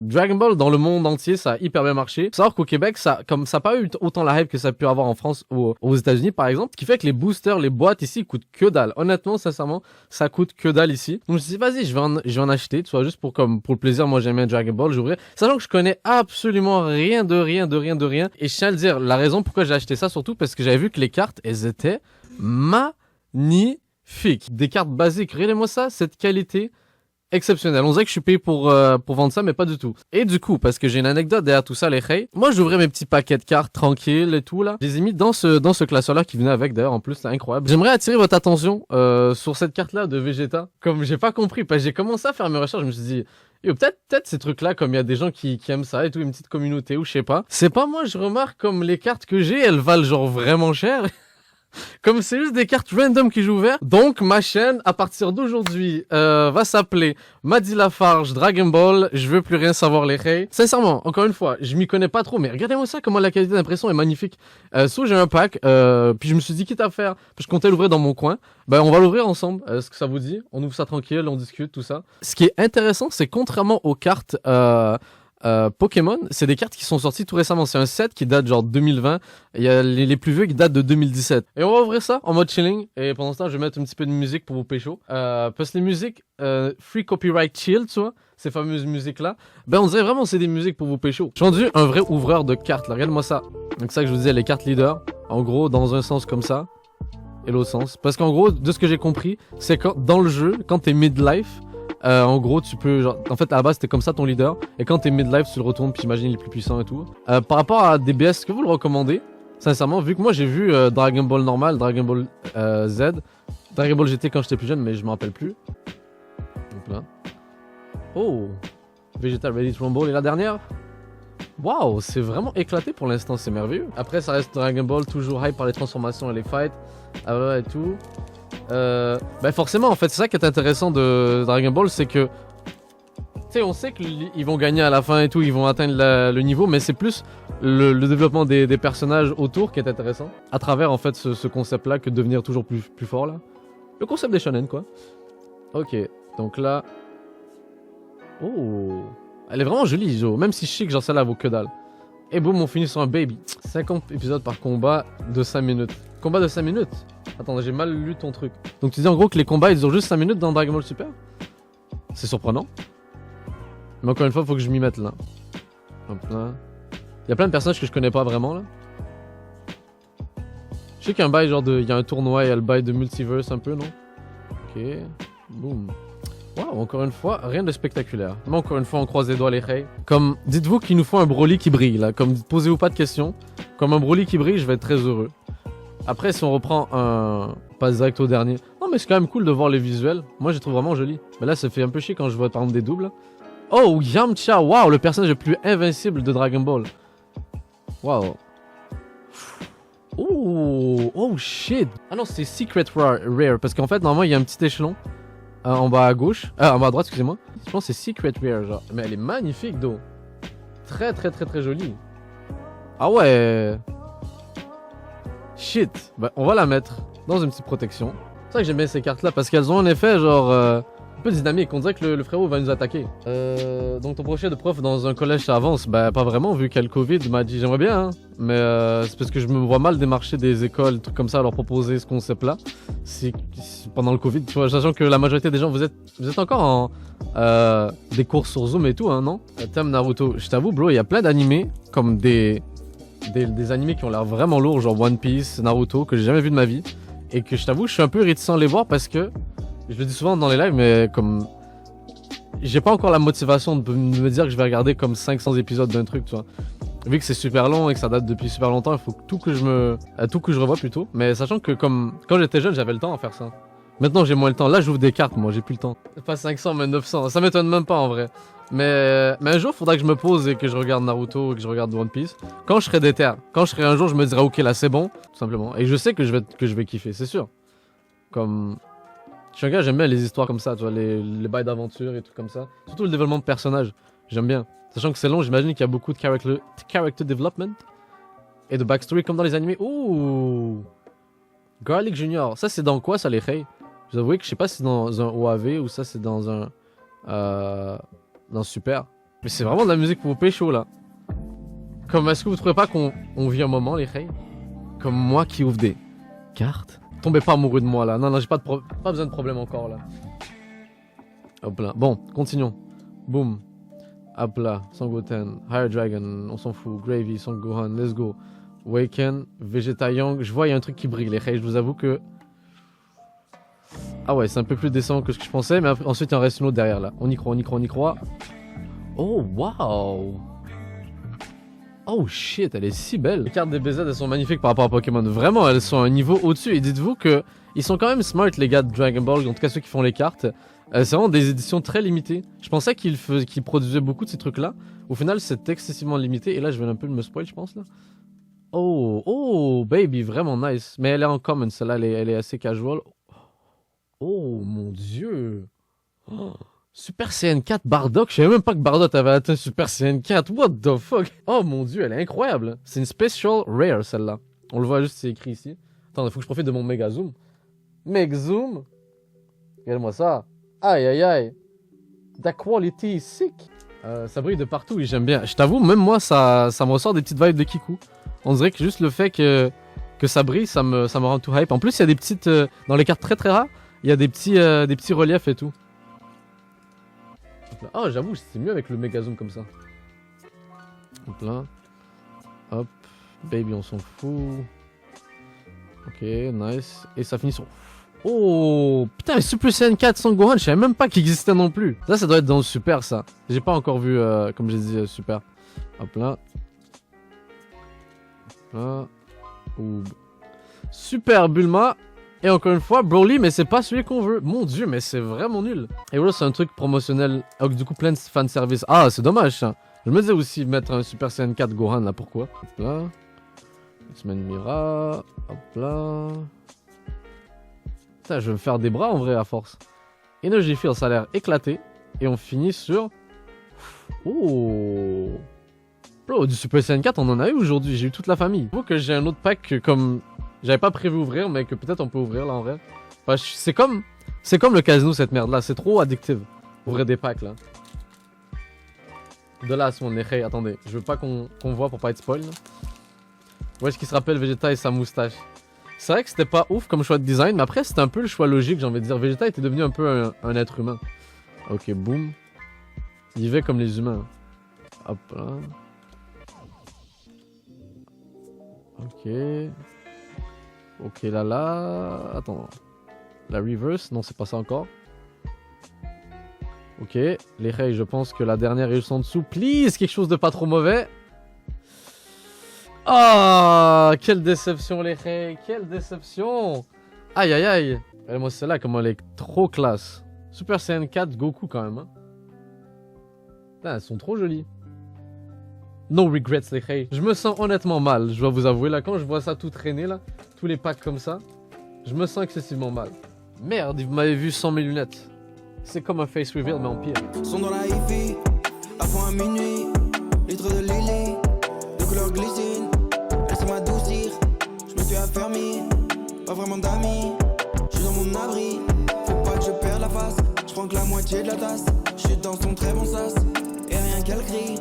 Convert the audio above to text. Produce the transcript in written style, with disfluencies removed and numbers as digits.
Dragon Ball dans le monde entier, ça a hyper bien marché. Faut savoir qu'au Québec, ça n'a pas eu autant la hype que ça a pu avoir en France ou aux États-Unis par exemple. Ce qui fait que les boosters, les boîtes ici coûtent que dalle. Honnêtement, sincèrement, ça coûte que dalle ici. Donc je me suis dit, vas-y, je vais en acheter, tu vois, juste pour le plaisir. Moi, j'aime bien Dragon Ball, j'ouvrirai. Sachant que je connais absolument rien de rien. Et je tiens à le dire, la raison pourquoi j'ai acheté ça, surtout parce que j'avais vu que les cartes, elles étaient magnifiques. Des cartes basiques. Regardez-moi ça, cette qualité. Exceptionnel. On dirait que je suis payé pour vendre ça, mais pas du tout. Et du coup, parce que j'ai une anecdote derrière tout ça, les hey. Moi, j'ouvrais mes petits paquets de cartes tranquilles et tout, là. Je les ai mis dans ce classeur-là qui venait avec, d'ailleurs, en plus, c'est incroyable. J'aimerais attirer votre attention sur cette carte-là de Vegeta. Comme j'ai pas compris, parce que j'ai commencé à faire mes recherches, je me suis dit, yo, peut-être ces trucs-là, comme il y a des gens qui aiment ça et tout, une petite communauté ou je sais pas. C'est pas moi, je remarque comme les cartes que j'ai, elles valent genre vraiment cher. Comme c'est juste des cartes random que j'ai ouvertes. Donc ma chaîne à partir d'aujourd'hui va s'appeler Madi Lafarge Dragon Ball. Je veux plus rien savoir les rays. Sincèrement, encore une fois, je m'y connais pas trop, mais regardez-moi ça, comment la qualité d'impression est magnifique. J'ai un pack, puis je me suis dit quitte à faire, puis je comptais l'ouvrir dans mon coin. Ben on va l'ouvrir ensemble. Ce que ça vous dit? On ouvre ça tranquille, on discute tout ça. Ce qui est intéressant, c'est contrairement aux cartes Pokémon, c'est des cartes qui sont sorties tout récemment. C'est un set qui date genre 2020. Il y a les plus vieux qui datent de 2017. Et on va ouvrir ça en mode chilling. Et pendant ce temps, je vais mettre un petit peu de musique pour vous pécho. Parce que les musiques free copyright chill, tu vois, ces fameuses musiques-là, ben on dirait vraiment que c'est des musiques pour vous pécho. Je suis rendu un vrai ouvreur de cartes. Là, regarde-moi ça. Donc ça que je vous disais, les cartes leaders. En gros, dans un sens comme ça. Et l'autre sens. Parce qu'en gros, de ce que j'ai compris, c'est quand dans le jeu, quand t'es midlife, en gros, tu peux, genre, en fait, à la base, c'était comme ça ton leader. Et quand t'es midlife, tu le retournes, puis j'imagine il est plus puissant et tout. Par rapport à DBS, est-ce que vous le recommandez? Sincèrement, vu que moi j'ai vu Dragon Ball normal, Dragon Ball Z, Dragon Ball GT quand j'étais plus jeune, mais je m'en rappelle plus. Donc là. Oh! Vegeta Ready to Rumble. Et la dernière? Waouh, c'est vraiment éclaté pour l'instant, c'est merveilleux. Après, ça reste Dragon Ball, toujours hype par les transformations et les fights. Et tout. Bah forcément, en fait, c'est ça qui est intéressant de Dragon Ball, c'est que, tu sais, on sait qu'ils vont gagner à la fin et tout, ils vont atteindre le niveau, mais c'est plus le développement des personnages autour qui est intéressant, à travers en fait ce concept-là, que de devenir toujours plus fort là. Le concept des shonen, quoi. Ok, donc là, oh, elle est vraiment jolie, Jo. Même si je sais que genre celle-là vaut que dalle. Et boum, on finit sur un baby. 50 épisodes par combat de 5 minutes. Combat de 5 minutes? Attends, j'ai mal lu ton truc. Donc tu dis en gros que les combats ils durent juste 5 minutes dans Dragon Ball Super? C'est surprenant. Mais encore une fois, faut que je m'y mette là. Hop là. Il y a plein de personnages que je connais pas vraiment là. Je sais qu'il y a un bail genre de. Il y a un tournoi, il y a le bail de multiverse un peu, non? Ok. Boum. Waouh, encore une fois, rien de spectaculaire. Mais encore une fois, on croise les doigts les rays. Comme, dites-vous qu'il nous faut un Broly qui brille, là. Comme, posez-vous pas de questions. Comme un Broly qui brille, je vais être très heureux. Après, si on reprend un... Pas direct au dernier. Non, mais c'est quand même cool de voir les visuels. Moi, je les trouve vraiment jolis. Mais là, ça fait un peu chier quand je vois, par exemple, des doubles. Oh, Yamcha, waouh, le personnage le plus invincible de Dragon Ball. Waouh. Oh, shit. Ah non, c'est Secret Rare. Parce qu'en fait, normalement, il y a un petit échelon. En bas à gauche. En bas à droite, excusez-moi. Je pense que c'est Secret Rare, genre. Mais elle est magnifique, Do. Très jolie. Ah ouais. Shit. Bah, on va la mettre dans une petite protection. C'est vrai que j'aime bien ces cartes-là parce qu'elles ont un effet, genre, un peu dynamique. On dirait que le frérot va nous attaquer. Donc ton projet de prof dans un collège, ça avance? Bah, pas vraiment, vu qu'il y a le Covid. Il m'a dit, j'aimerais bien, hein. Mais c'est parce que je me vois mal démarcher des écoles, trucs comme ça, à leur proposer ce concept-là. Si pendant le Covid, tu vois, sachant que la majorité des gens, vous êtes encore en des cours sur Zoom et tout, hein, non? Thème Naruto. Je t'avoue, bro, il y a plein d'animés, comme des animés qui ont l'air vraiment lourds, genre One Piece, Naruto, que j'ai jamais vu de ma vie. Et que je t'avoue, je suis un peu réticent à les voir parce que, je le dis souvent dans les lives, mais comme, j'ai pas encore la motivation de me dire que je vais regarder comme 500 épisodes d'un truc, tu vois. Vu que c'est super long et que ça date depuis super longtemps, il faut que tout que je revoie plutôt. Mais sachant que comme, quand j'étais jeune, j'avais le temps à faire ça. Maintenant, j'ai moins le temps. Là, j'ouvre des cartes, moi, j'ai plus le temps. Pas 500, mais 900. Ça m'étonne même pas, en vrai. Mais un jour, faudra que je me pose et que je regarde Naruto et que je regarde One Piece. Quand je serai déter, quand je serai un jour, je me dirai, ok, là, c'est bon, tout simplement. Et je sais que je vais kiffer, c'est sûr. Comme, je suis un gars, j'aime bien les histoires comme ça, tu vois, les bails d'aventure et tout comme ça. Surtout le développement de personnages, j'aime bien. Sachant que c'est long, j'imagine qu'il y a beaucoup de character development et de backstory comme dans les animés. Ouh, Garlic Junior, ça c'est dans quoi ça les rays? Je vous avoue que je sais pas si c'est dans un OAV ou ça c'est dans un dans Super. Mais c'est vraiment de la musique pour vous pécho là. Comme est-ce que vous trouvez pas qu'on vit un moment les reilles? Comme moi qui ouvre des cartes. Tombez pas amoureux de moi là. Non, j'ai pas besoin de problème encore là. Hop là. Bon, continuons. Boom. Hop là. Sangoten. Higher Dragon. On s'en fout. Gravy. Son Gohan. Let's go. Waken. Vegeta Young. Je vois, il y a un truc qui brille les reilles. Je vous avoue que. Ah ouais, c'est un peu plus décent que ce que je pensais. Mais ensuite, il en reste une autre derrière là. On y croit, on y croit, on y croit. Oh, waouh. Oh shit, elle est si belle. Les cartes des BZ, elles sont magnifiques par rapport à Pokémon. Vraiment, elles sont à un niveau au-dessus. Et dites-vous que ils sont quand même smart, les gars de Dragon Ball. En tout cas, ceux qui font les cartes. C'est vraiment des éditions très limitées. Je pensais qu'ils produisaient beaucoup de ces trucs-là. Au final, c'est excessivement limité. Et là, je vais un peu me spoil, je pense là. Oh, baby, vraiment nice. Mais elle est en common, celle-là, elle est assez casual. Oh mon dieu. Oh. Super Saiyan 4 Bardock, je savais même pas que Bardock avait atteint Super Saiyan 4, what the fuck. Oh mon dieu, elle est incroyable. C'est une special rare celle-là. On le voit juste, c'est écrit ici. Attends, il faut que je profite de mon méga zoom. Méga zoom. Regarde-moi ça. Aïe aïe aïe. The quality is sick. Ça brille de partout et j'aime bien. Je t'avoue, même moi, ça me ressort des petites vibes de Kiku. On dirait que juste le fait que ça brille, ça me rend tout hype. En plus, il y a des petites... dans les cartes très très rares, il y a des petits reliefs et tout. Oh, j'avoue, c'est mieux avec le méga zoom comme ça. Hop là. Hop. Baby, on s'en fout. Ok, nice. Et ça finit sur... Oh, putain, Super Saiyan 4 Son Gohan, je savais même pas qu'il existait non plus. Ça doit être dans le Super, ça. J'ai pas encore vu, comme j'ai dit, Super. Hop là. Hop là. Ouh. Super Bulma. Et encore une fois, Broly, mais c'est pas celui qu'on veut. Mon dieu, mais c'est vraiment nul. Et voilà, c'est un truc promotionnel. Donc, du coup, plein de fanservice. Ah, c'est dommage, ça. Je me disais aussi mettre un Super Saiyan 4 Gohan, là, pourquoi? Hop là. X-Men Mira. Hop là. Putain, je vais me faire des bras en vrai, à force. Energy Field, ça a l'air éclaté. Et on finit sur... Oh. Bro, du Super Saiyan 4, on en a eu aujourd'hui. J'ai eu toute la famille. Il faut que j'ai un autre pack que, comme... J'avais pas prévu ouvrir, mais que peut-être on peut ouvrir là en vrai. Enfin, c'est comme le casino cette merde là, c'est trop addictif. Ouvrir des packs là. De là à son hey, attendez, je veux pas qu'on voit pour pas être spoil. Ouais, ce qui se rappelle Vegeta et sa moustache. C'est vrai que c'était pas ouf comme choix de design, mais après c'était un peu le choix logique, j'ai envie de dire. Vegeta était devenu un peu un être humain. Ok, boum. Il vivait comme les humains. Hop là. Ok. Ok, là. Attends. La reverse? Non, c'est pas ça encore. Ok. Les rails, je pense que la dernière est juste en dessous. Please, quelque chose de pas trop mauvais. Ah, oh, quelle déception, les rails. Quelle déception. Aïe, aïe, aïe. Regardez-moi celle-là, comment elle est trop classe. Super Saiyan 4 Goku, quand même. Hein. Putain, elles sont trop jolies. No regrets, les rails. Je me sens honnêtement mal, je dois vous avouer. Là, quand je vois ça tout traîner, là, tous les packs comme ça, je me sens excessivement mal. Merde, vous m'avez vu sans mes lunettes. C'est comme un face reveal, mais en pire. Sont dans la hi-fi, à fond à minuit. Litre de Lily, de couleur glycine. Laissez m'adoucir, je me suis affermi. Pas vraiment d'amis, je suis dans mon abri. Faut pas que je perde la face, je prends que la moitié de la tasse. Je suis dans son très bon sas, et rien qu'elle crie.